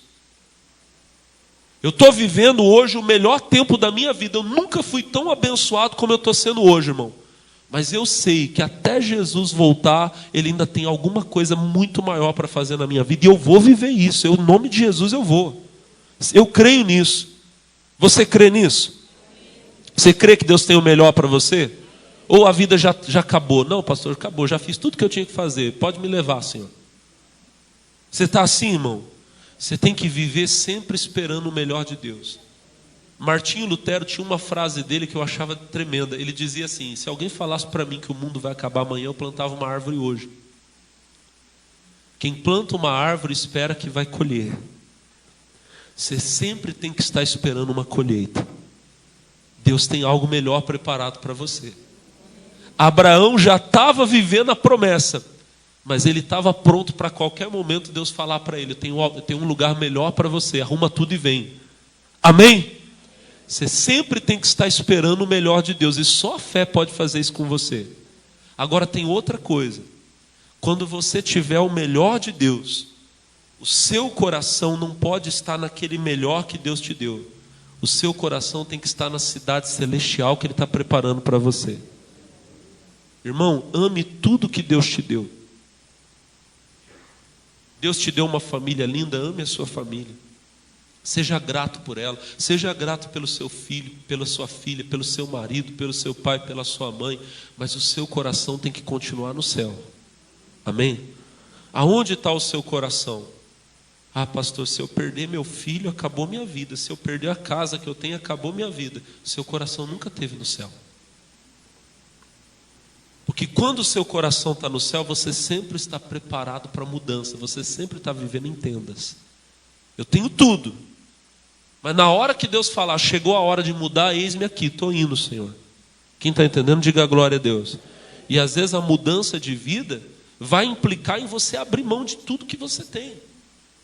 Eu estou vivendo hoje o melhor tempo da minha vida. Eu nunca fui tão abençoado como eu estou sendo hoje, irmão. Mas eu sei que até Jesus voltar, Ele ainda tem alguma coisa muito maior para fazer na minha vida. E eu vou viver isso. Em nome de Jesus eu vou. Eu creio nisso. Você crê nisso? Você crê que Deus tem o melhor para você? Ou a vida já acabou? Não, pastor, acabou. Já fiz tudo que eu tinha que fazer. Pode me levar, Senhor. Você está assim, irmão? Você tem que viver sempre esperando o melhor de Deus. Martinho Lutero tinha uma frase dele que eu achava tremenda. Ele dizia assim: se alguém falasse para mim que o mundo vai acabar amanhã, eu plantava uma árvore hoje. Quem planta uma árvore espera que vai colher. Você sempre tem que estar esperando uma colheita. Deus tem algo melhor preparado para você. Abraão já estava vivendo a promessa, mas ele estava pronto para qualquer momento Deus falar para ele: tem um lugar melhor para você, arruma tudo e vem. Amém? Você sempre tem que estar esperando o melhor de Deus, e só a fé pode fazer isso com você. Agora tem outra coisa: quando você tiver o melhor de Deus, o seu coração não pode estar naquele melhor que Deus te deu. O seu coração tem que estar na cidade celestial que Ele está preparando para você. Irmão, ame tudo que Deus te deu. Deus te deu uma família linda, ame a sua família. Seja grato por ela, seja grato pelo seu filho, pela sua filha, pelo seu marido, pelo seu pai, pela sua mãe, mas o seu coração tem que continuar no céu. Amém? Aonde está o seu coração? Ah, pastor, se eu perder meu filho, acabou minha vida. Se eu perder a casa que eu tenho, acabou minha vida. Seu coração nunca esteve no céu. Porque quando o seu coração está no céu, você sempre está preparado para a mudança. Você sempre está vivendo em tendas. Eu tenho tudo, mas na hora que Deus falar, chegou a hora de mudar, eis-me aqui, estou indo, Senhor. Quem está entendendo, diga glória a Deus. E às vezes a mudança de vida vai implicar em você abrir mão de tudo que você tem.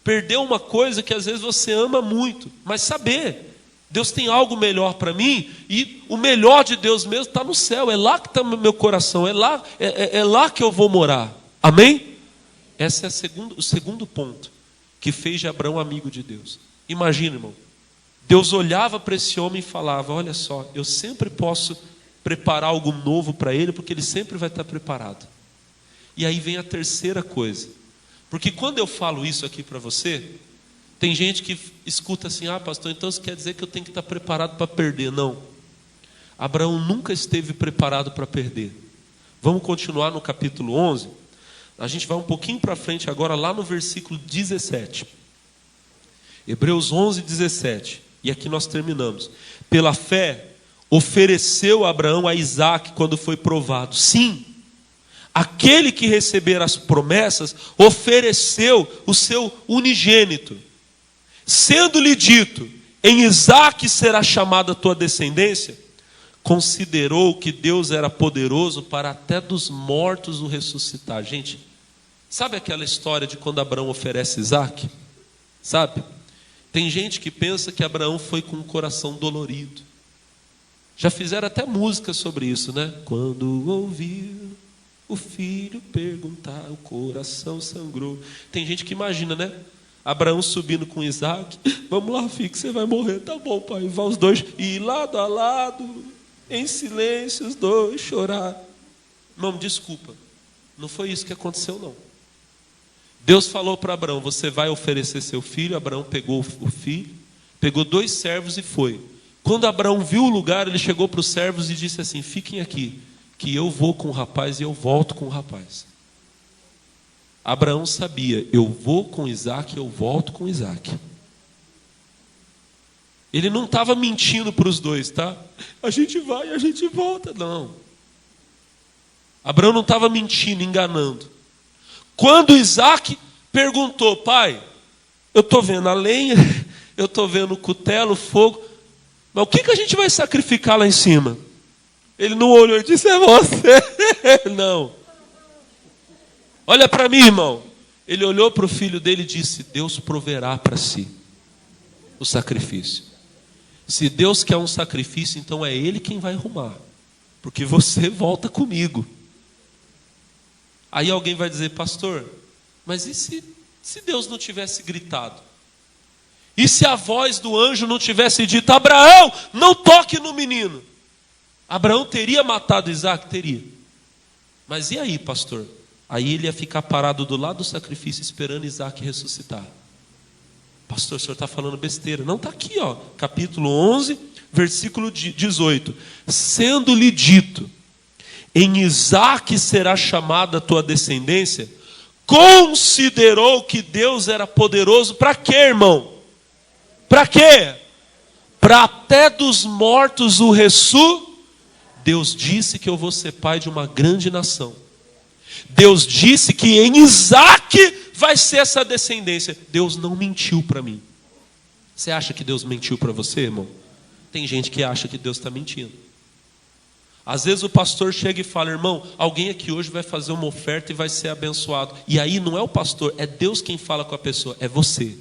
Perder uma coisa que às vezes você ama muito, mas saber, Deus tem algo melhor para mim, e o melhor de Deus mesmo está no céu. É lá que está o meu coração, é lá que eu vou morar. Amém? Esse é o segundo ponto que fez de Abraão amigo de Deus. Imagina, irmão, Deus olhava para esse homem e falava: olha só, eu sempre posso preparar algo novo para ele, porque ele sempre vai estar preparado. E aí vem a terceira coisa, porque quando eu falo isso aqui para você, tem gente que escuta assim: ah, pastor, então isso quer dizer que eu tenho que estar preparado para perder. Não, Abraão nunca esteve preparado para perder. Vamos continuar no capítulo 11. A gente vai um pouquinho para frente agora, lá no versículo 17. Hebreus 11, 17. E aqui nós terminamos. Pela fé, ofereceu Abraão a Isaque quando foi provado. Sim, aquele que receber as promessas, ofereceu o seu unigênito. Sendo-lhe dito: em Isaque será chamada a tua descendência, considerou que Deus era poderoso para até dos mortos o ressuscitar. Gente, sabe aquela história de quando Abraão oferece Isaque? Sabe? Tem gente que pensa que Abraão foi com um coração dolorido. Já fizeram até música sobre isso, né? Quando ouviu o filho perguntar, o coração sangrou. Tem gente que imagina, né? Abraão subindo com Isaque: vamos lá, filho, que você vai morrer. Tá bom, pai. Vai os dois, e lado a lado, em silêncio, os dois chorar. Irmão, desculpa, não foi isso que aconteceu, não. Deus falou para Abraão: você vai oferecer seu filho. Abraão pegou o filho, pegou 2 servos e foi. Quando Abraão viu o lugar, ele chegou para os servos e disse assim: fiquem aqui, que eu vou com o rapaz e eu volto com o rapaz. Abraão sabia: eu vou com Isaque, eu volto com Isaque. Ele não estava mentindo para os dois, tá? A gente vai, a gente volta. Não. Abraão não estava mentindo, enganando. Quando Isaque perguntou: pai, eu estou vendo a lenha, eu estou vendo o cutelo, o fogo, mas o que a gente vai sacrificar lá em cima? Ele não olhou e disse: é você. Não. Olha para mim, irmão. Ele olhou para o filho dele e disse: Deus proverá para si o sacrifício. Se Deus quer um sacrifício, então é Ele quem vai arrumar, porque você volta comigo. Aí alguém vai dizer: pastor, mas e se Deus não tivesse gritado? E se a voz do anjo não tivesse dito: Abraão, não toque no menino? Abraão teria matado Isaque? Teria. Mas e aí, pastor? Aí ele ia ficar parado do lado do sacrifício, esperando Isaque ressuscitar. Pastor, o senhor está falando besteira. Não, está aqui, ó, capítulo 11, versículo 18. Sendo-lhe dito: em Isaque será chamada a tua descendência, considerou que Deus era poderoso para quê, irmão? Para quê? Para até dos mortos o Deus disse que eu vou ser pai de uma grande nação. Deus disse que em Isaac vai ser essa descendência. Deus não mentiu para mim. Você acha que Deus mentiu para você, irmão? Tem gente que acha que Deus está mentindo. Às vezes o pastor chega e fala: irmão, alguém aqui hoje vai fazer uma oferta e vai ser abençoado. E aí não é o pastor, é Deus quem fala com a pessoa, é você.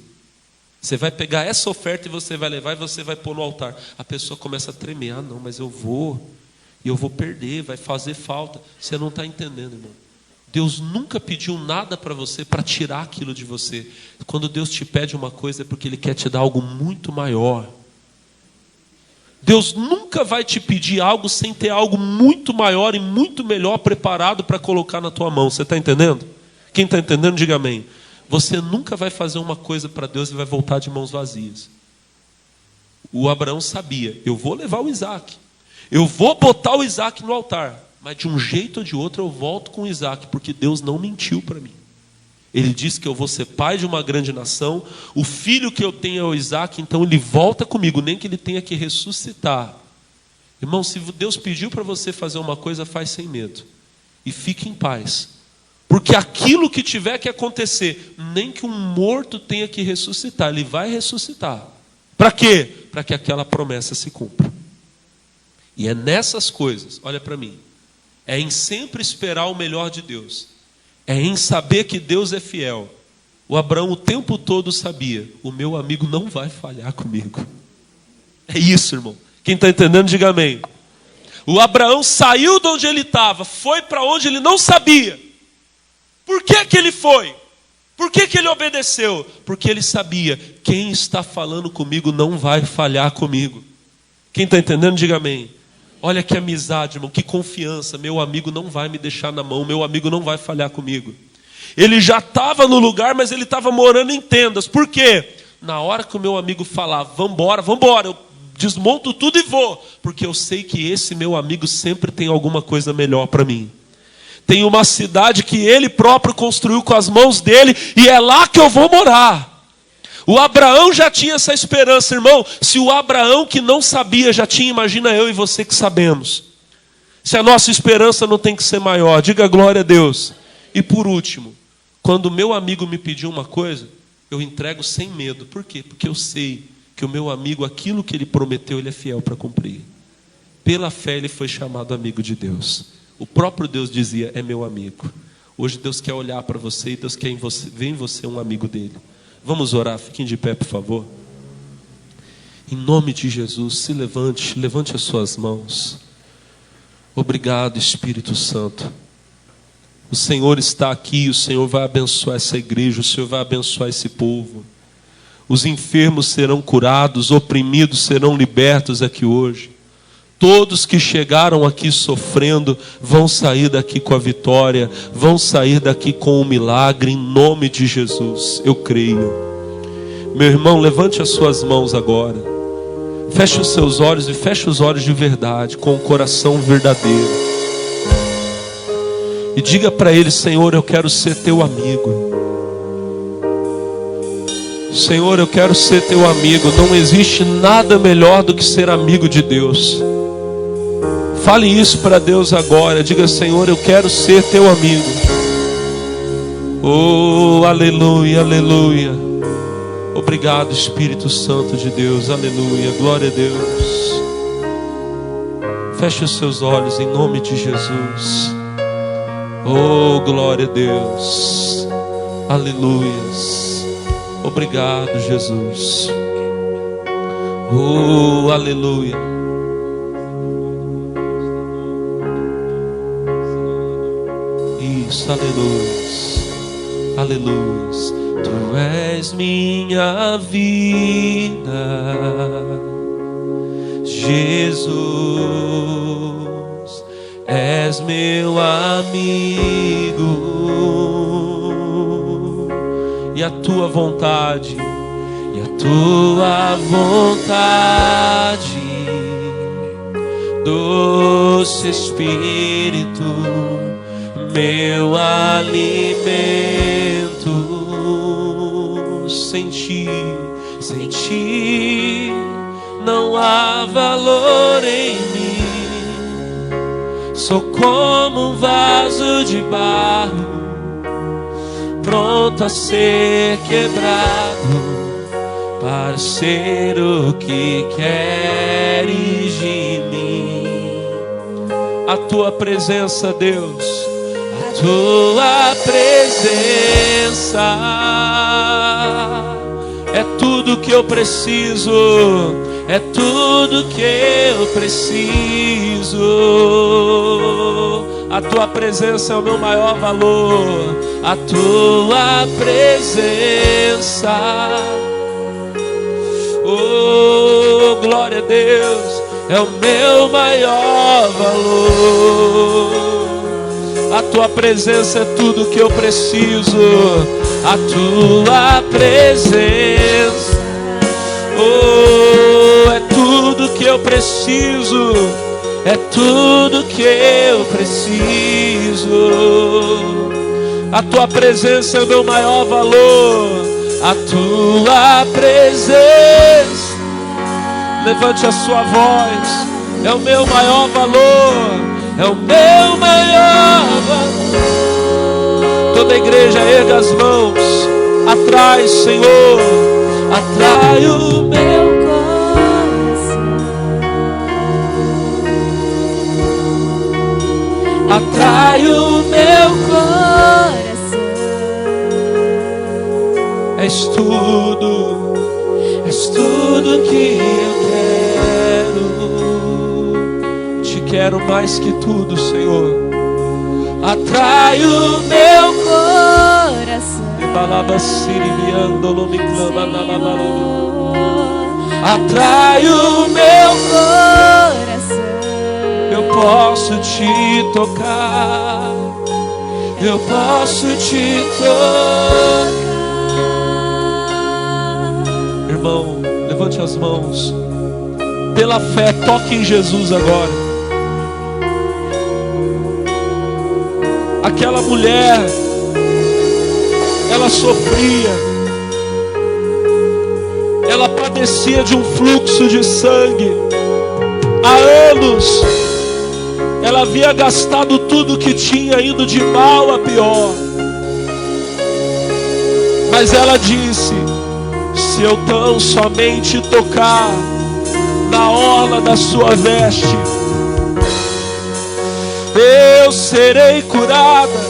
Você vai pegar essa oferta e você vai levar e você vai pôr no altar. A pessoa começa a tremer: ah não, mas eu vou perder, vai fazer falta. Você não está entendendo, irmão. Deus nunca pediu nada para você para tirar aquilo de você. Quando Deus te pede uma coisa é porque Ele quer te dar algo muito maior. Deus nunca vai te pedir algo sem ter algo muito maior e muito melhor preparado para colocar na tua mão. Você está entendendo? Quem está entendendo, diga amém. Você nunca vai fazer uma coisa para Deus e vai voltar de mãos vazias. O Abraão sabia: eu vou levar o Isaac, eu vou botar o Isaac no altar, mas de um jeito ou de outro eu volto com o Isaac, porque Deus não mentiu para mim. Ele disse que eu vou ser pai de uma grande nação, o filho que eu tenho é o Isaac, então ele volta comigo, nem que ele tenha que ressuscitar. Irmão, se Deus pediu para você fazer uma coisa, faz sem medo. E fique em paz. Porque aquilo que tiver que acontecer, nem que um morto tenha que ressuscitar, ele vai ressuscitar. Para quê? Para que aquela promessa se cumpra. E é nessas coisas, olha para mim, é em sempre esperar o melhor de Deus. É em saber que Deus é fiel. O Abraão o tempo todo sabia: o meu amigo não vai falhar comigo. É isso, irmão. Quem está entendendo, diga amém. O Abraão saiu de onde ele estava, foi para onde ele não sabia. Por que que ele foi? Por que que ele obedeceu? Porque ele sabia: quem está falando comigo não vai falhar comigo. Quem está entendendo, diga amém. Olha que amizade, irmão, que confiança. Meu amigo não vai me deixar na mão, meu amigo não vai falhar comigo. Ele já estava no lugar, mas ele estava morando em tendas. Por quê? Na hora que o meu amigo falar: vambora, vambora, eu desmonto tudo e vou. Porque eu sei que esse meu amigo sempre tem alguma coisa melhor para mim. Tem uma cidade que ele próprio construiu com as mãos dele, e é lá que eu vou morar. O Abraão já tinha essa esperança, irmão. Se o Abraão que não sabia já tinha, imagina eu e você que sabemos. Se a nossa esperança não tem que ser maior, diga glória a Deus. E por último, quando o meu amigo me pediu uma coisa, eu entrego sem medo. Por quê? Porque eu sei que o meu amigo, aquilo que ele prometeu, ele é fiel para cumprir. Pela fé ele foi chamado amigo de Deus. O próprio Deus dizia: é meu amigo. Hoje Deus quer olhar para você e Deus quer ver em você um amigo dele. Vamos orar, fiquem de pé, por favor. Em nome de Jesus, se levante as suas mãos. Obrigado, Espírito Santo. O Senhor está aqui, o Senhor vai abençoar essa igreja, o Senhor vai abençoar esse povo. Os enfermos serão curados, oprimidos serão libertos aqui hoje. Todos que chegaram aqui sofrendo vão sair daqui com a vitória, vão sair daqui com o milagre, em nome de Jesus, eu creio. Meu irmão, levante as suas mãos agora, feche os seus olhos e feche os olhos de verdade, com o coração verdadeiro, e diga para Ele: Senhor, eu quero ser teu amigo. Senhor, eu quero ser teu amigo. Não existe nada melhor do que ser amigo de Deus. Fale isso para Deus agora. Diga: Senhor, eu quero ser teu amigo. Oh, aleluia, aleluia. Obrigado, Espírito Santo de Deus. Aleluia, glória a Deus. Feche os seus olhos em nome de Jesus. Oh, glória a Deus. Aleluias. Obrigado, Jesus. Oh, aleluia. Isso, aleluia, aleluia. Tu és minha vida, Jesus, és meu amigo, e a tua vontade, doce Espírito meu alimento. Sem ti não há valor em mim. Sou como um vaso de barro, pronto a ser quebrado, para ser o que queres de mim. A tua presença, Deus, a tua presença é tudo que eu preciso, é tudo que eu preciso. A tua presença é o meu maior valor, a tua presença. Oh, glória a Deus, é o meu maior valor. A tua presença é tudo que eu preciso, a tua presença. Oh, é tudo que eu preciso, é tudo que eu preciso. A tua presença é o meu maior valor, a tua presença. Levante a sua voz, é o meu maior valor, é o meu maior valor. Toda a igreja erga as mãos, atrai, Senhor, atrai o meu coração, atrai o meu coração. És tudo que eu quero. Te quero mais que tudo, Senhor. Atrai o meu coração. Atrai o meu coração. Eu posso te tocar. Eu posso te tocar. Irmão, levante as mãos. Pela fé, toque em Jesus agora. Aquela mulher, ela sofria, ela padecia de um fluxo de sangue há anos. Ela havia gastado tudo que tinha, indo de mal a pior. Mas ela disse: se eu tão somente tocar na orla da sua veste, eu serei curada.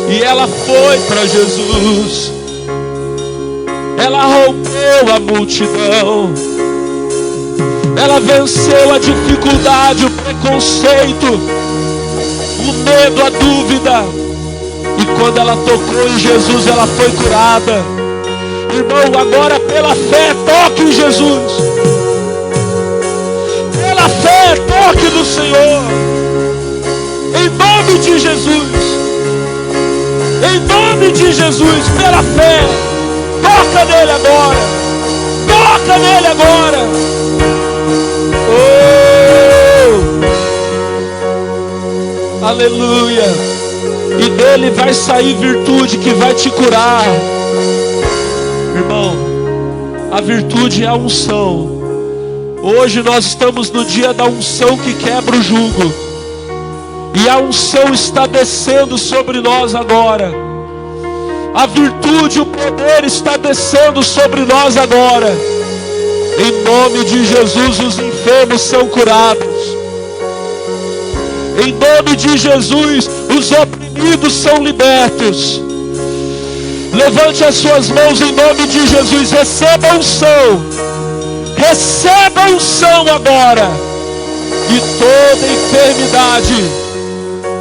E ela foi para Jesus. Ela rompeu a multidão. Ela venceu a dificuldade, o preconceito, o medo, a dúvida. E quando ela tocou em Jesus, ela foi curada. Irmão, agora pela fé, toque em Jesus. Pela fé, toque no Senhor. Em nome de Jesus. Em nome de Jesus, pela fé, toca nele agora. Toca nele agora. Oh! Aleluia. E dele vai sair virtude que vai te curar. Irmão, a virtude é a unção. Hoje nós estamos no dia da unção que quebra o jugo. E a unção está descendo sobre nós agora. A virtude, o poder está descendo sobre nós agora. Em nome de Jesus, os enfermos são curados. Em nome de Jesus, os oprimidos são libertos. Levante as suas mãos em nome de Jesus. Receba a unção. Receba a unção agora. E toda enfermidade,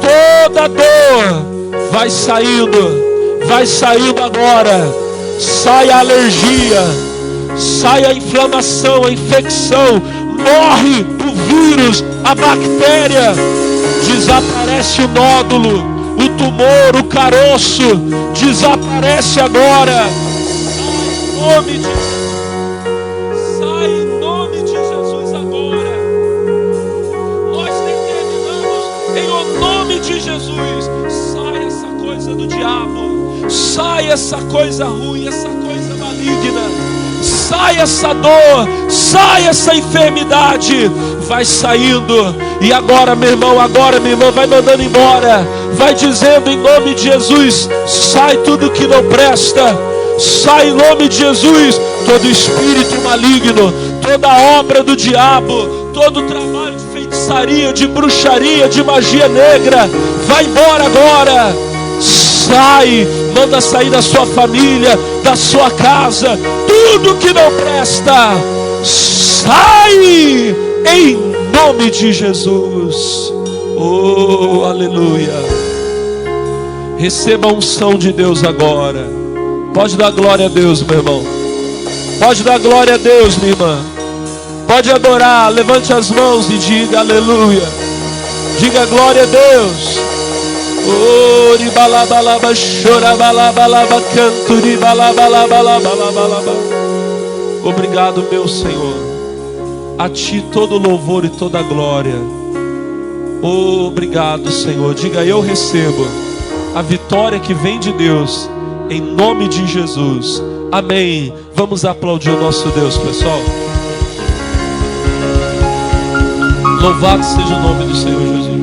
toda dor vai saindo agora. Sai a alergia, sai a inflamação, a infecção, morre o vírus, a bactéria, desaparece o nódulo, o tumor, o caroço, desaparece agora. Sai em nome de Jesus agora. Nós determinamos em o nome de Jesus. Sai essa coisa do diabo, sai essa coisa ruim, essa coisa maligna, sai essa dor, sai essa enfermidade. Vai saindo. E agora, meu irmão, agora, minha irmã, vai mandando embora. Vai dizendo em nome de Jesus: sai tudo que não presta. Sai em nome de Jesus todo espírito maligno, toda obra do diabo, todo trabalho de feitiçaria, de bruxaria, de magia negra. Vai embora agora. Sai, manda sair da sua família, da sua casa, tudo que não presta. Sai em nome de Jesus. Oh, aleluia. Receba a unção de Deus agora. Pode dar glória a Deus, meu irmão. Pode dar glória a Deus, minha irmã. Pode adorar. Levante as mãos e diga aleluia. Diga glória a Deus. Oh, ribalabalaba, chorabalabalaba, canto, ribalabalabalaba. Obrigado, meu Senhor. A Ti todo louvor e toda glória. Oh, obrigado, Senhor. Diga: eu recebo a vitória que vem de Deus, em nome de Jesus. Amém. Vamos aplaudir o nosso Deus, pessoal. Louvado seja o nome do Senhor Jesus.